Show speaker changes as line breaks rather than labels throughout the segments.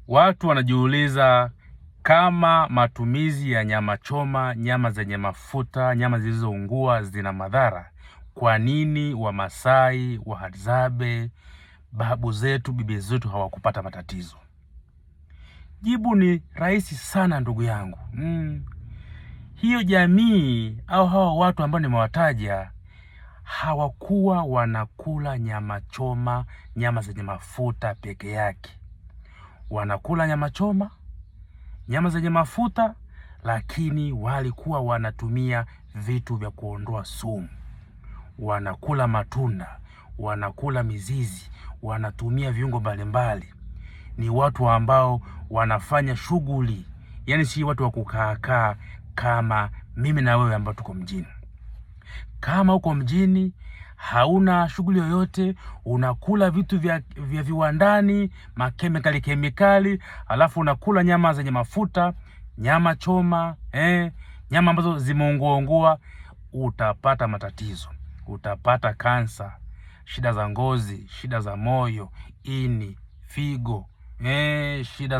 Watu wanajiuliza kama matumizi ya nyama choma, nyama zenye mafuta, nyama zilizoungua zina madhara, kwa nini Wamasai, Wahadzabe, babu zetu, bibi zetu hawakupata matatizo? Jibu ni rahisi sana ndugu yangu. Hiyo jamii au hawa watu ambao nimewataja hawakuwa wanakula nyama choma, nyama zenye mafuta peke yake. Wanakula nyama choma, nyama zenye mafuta, lakini walikuwa wanatumia vitu vya kuondoa sumu. Wanakula matunda, wanakula mizizi, wanatumia viungo mbalimbali. Ni watu ambao wanafanya shughuli, yani si watu wa kukaa kama mimi na wewe ambao tuko mjini. Kama uko mjini hauna shughuli yoyote, unakula vitu vya viwandani, kemikali, alafu unakula nyama zenye mafuta, nyama choma, nyama ambazo zimeungua, utapata matatizo. Utapata kansa, shida za ngozi, shida za moyo, ini, figo, shida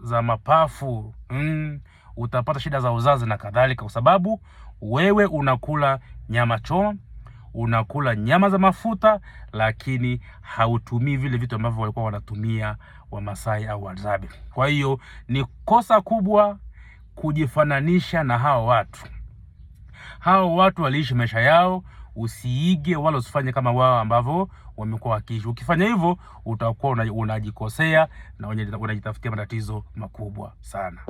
za mapafu, utapata shida za uzazi na kadhalika, kwa sababu wewe unakula nyama choma, unakula nyama za mafuta, lakini hautumii vile vitu ambavyo walikuwa wanatumia Wamasai au Wahadzabe. Kwa hiyo ni kosa kubwa kujifananisha na hao watu. Hao watu waliishi maisha yao, usiige wala usifanye kama wao ambavyo wamekuwa wakiishi. Ukifanya hivyo utakuwa unajikosea na unajitafutia matatizo makubwa sana.